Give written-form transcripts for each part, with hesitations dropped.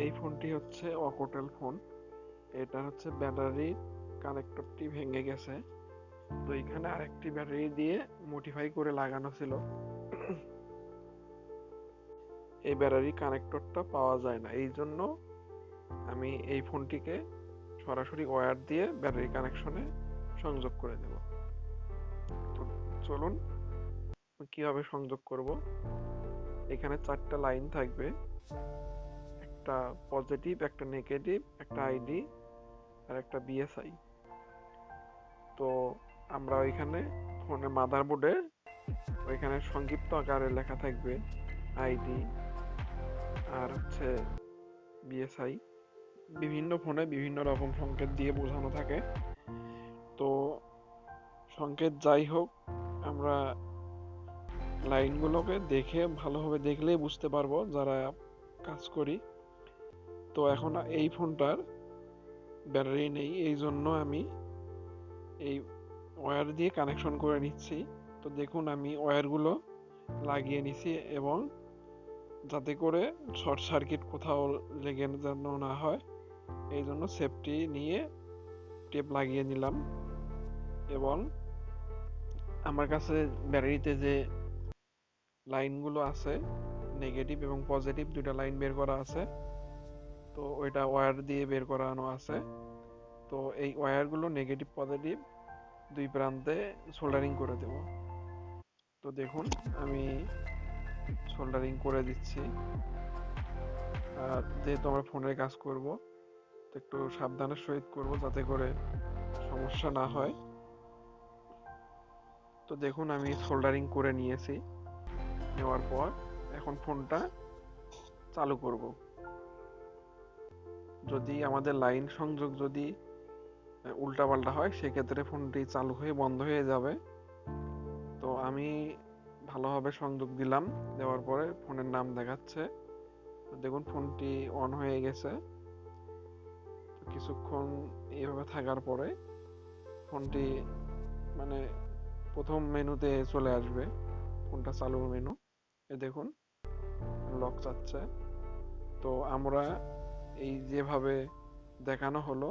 এই ফোনটি হচ্ছে অকোটেল ফোন। এটা হচ্ছে ব্যাটারির কানেক্টরটি ভেঙে গেছে, তো এখানে আরেকটি ব্যাটারি দিয়ে মডিফাই করে লাগানো ছিল। এই ব্যাটারি কানেক্টরটা পাওয়া যায় না, এই জন্য আমি এই ফোনটিকে সরাসরি ওয়্যার দিয়ে ব্যাটারি কানেকশনে সংযোগ করে দেব। তো চলুন কিভাবে সংযোগ করব। এখানে 4টা লাইন থাকবে, একটা পজিটিভ, একটা নেগেটিভ, একটা আইডি আর একটা বিএসআই। তো আমরা ওইখানে ফোনের মাদারবোর্ডে ওইখানে সংক্ষিপ্ত আকারে লেখা থাকবে আইডি আর হচ্ছে বিএসআই। বিভিন্ন ফোনে বিভিন্ন রকম সংকেত দিয়ে বোঝানো থাকে। তো সংকেত যাই হোক, আমরা লাইনগুলোকে দেখে ভালোভাবে দেখলেই বুঝতে পারবো যারা কাজ করি। তো এখন এই ফোনটার ব্যাটারি নেই, এই জন্য আমি এই ওয়্যার দিয়ে কানেকশন করে নিচ্ছি। তো দেখুন আমি ওয়্যারগুলো লাগিয়ে নিছি, এবং যাতে করে শর্ট সার্কিট কোথাও লেগে যেন না হয়, এই জন্য সেফটি নিয়ে টেপ লাগিয়ে নিলাম। এবং আমার কাছে ব্যাটারিতে যে লাইনগুলো আছে, নেগেটিভ এবং পজিটিভ দুইটা লাইন বের করা আছে, তো ওইটা ওয়্যার দিয়ে বের করানো আছে। তো এই ওয়্যারগুলো নেগেটিভ পজিটিভ দুই প্রান্তে সোল্ডারিং করে দেব। তো দেখুন আমি সোল্ডারিং করে দিচ্ছি। আর যেহেতু আমরা ফোনের কাজ করব, তো একটু সাবধানের সহিত করব যাতে করে সমস্যা না হয়। তো দেখুন আমি সোল্ডারিং করে নিয়েছি। নেওয়ার পর এখন ফোনটা চালু করব। যদি আমাদের লাইন সংযোগ যদি উল্টাপাল্টা হয়, সেক্ষেত্রে ফোনটি চালু হয়ে বন্ধ হয়ে যাবে। তো আমি ভালোভাবে সংযোগ দিলাম, দেওয়ার পরে ফোনের নাম দেখাচ্ছে। তো দেখুন ফোনটি অন হয়ে গেছে। তো কিছুক্ষণ এইভাবে থাকার পরে ফোনটি মানে প্রথম মেনুতে চলে আসবে, ফোনটা চালুর মেনু। এ দেখুন লক চাচ্ছে। তো আমরা এই যেভাবে দেখানো হলো,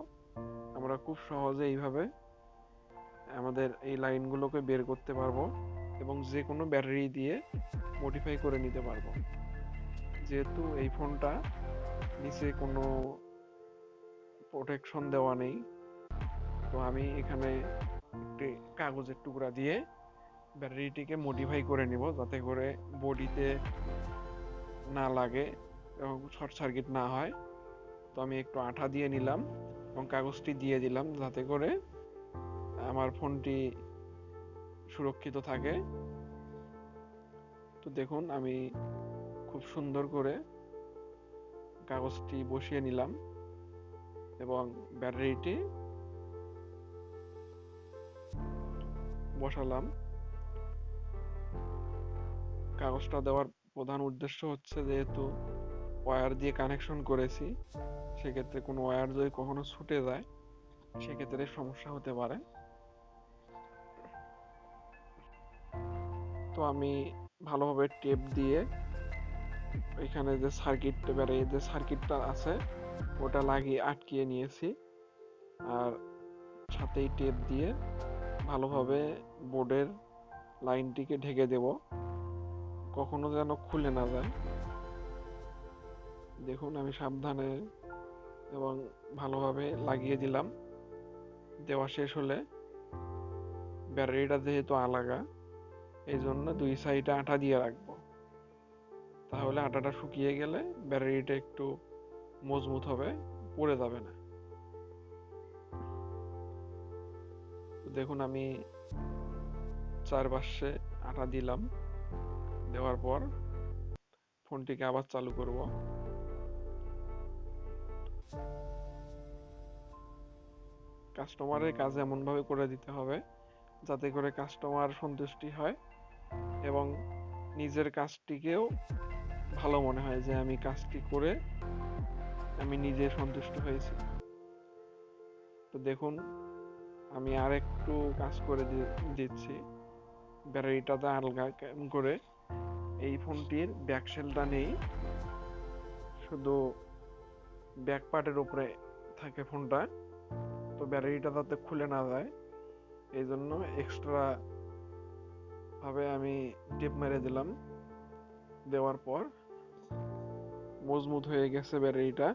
আমরা খুব সহজে এইভাবে আমাদের এই লাইনগুলোকে বের করতে পারবো এবং যে কোনো ব্যাটারি দিয়ে মডিফাই করে নিতে পারবো। যেহেতু এই ফোনটা নিচে কোনো প্রোটেকশন দেওয়া নেই, তো আমি এখানে একটি কাগজের টুকরা দিয়ে ব্যাটারিটিকে মডিফাই করে নিব যাতে করে বডিতে না লাগে এবং শর্ট সার্কিট না হয়। তো আমি একটু আঠা দিয়ে নিলাম এবং কাগজটি দিয়ে দিলাম যাতে করে আমার ফোনটি সুরক্ষিত থাকে। তো দেখুন আমি খুব সুন্দর করে কাগজটি বসিয়ে নিলাম এবং ব্যাটারিটি বসালাম। কাগজটা দেওয়ার প্রধান উদ্দেশ্য হচ্ছে, যেহেতু ওয়্যার দিয়ে কানেকশন করেছি, সেক্ষেত্রে কোনো ওয়্যার যদি কখনো ছুটে যায়, সেক্ষেত্রে সমস্যা হতে পারে। তো আমি ভালোভাবে টেপ দিয়ে এখানে যে সার্কিট, এবারে যে সার্কিটটা আছে ওটা লাগিয়ে আটকিয়ে নিয়েছি। আর সাথেই টেপ দিয়ে ভালোভাবে বোর্ডের লাইনটিকে ঢেকে দেব, কখনো যেন খুলে না যায়। দেখুন আমি সাবধানে এবং ভালোভাবে লাগিয়ে দিলাম। দেওয়া শেষ হলে ব্যাটারিটা যেহেতু আলাদা, এই জন্য দুই সাইডে আঠা দিয়ে রাখবো, তাহলে আঠাটা শুকিয়ে গেলে ব্যাটারিটা একটু মজবুত হবে, পড়ে যাবে না। দেখুন আমি চারপাশে আঠা দিলাম। দেওয়ার পর ফোনটিকে আবার চালু করব। কাস্টমারের কাজ এমনভাবে করে দিতে হবে যাতে করে কাস্টমার সন্তুষ্টি হয় এবং নিজের কাজটিকেও ভালো মনে হয় যে আমি কাজটি করে আমি নিজে সন্তুষ্ট হয়েছি। তো দেখুন আমি আর একটু কাজ করে দিচ্ছি ব্যাটারিটাতে আলগা করে। এই ফোনটির ব্যাকসেলটা নেই, শুধু ব্যাক পার্টের উপরে থাকে ফোনটা, তো ব্যাটারিটা যাতে খুলে না যায় এই জন্য এক্সট্রা ভাবে আমি টিপ মেরে দিলাম। দেওয়ার পর মজবুত হয়ে গেছে ব্যাটারিটা,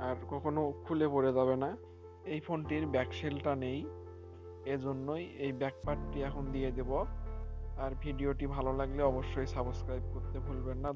আর কখনো খুলে পড়ে যাবে না। এই ফোনটির ব্যাক শেলটা নেই, এজন্যই এই ব্যাক পার্টটি এখন দিয়ে দেব। আর ভিডিওটি ভালো লাগলে অবশ্যই সাবস্ক্রাইব করতে ভুলবেন না।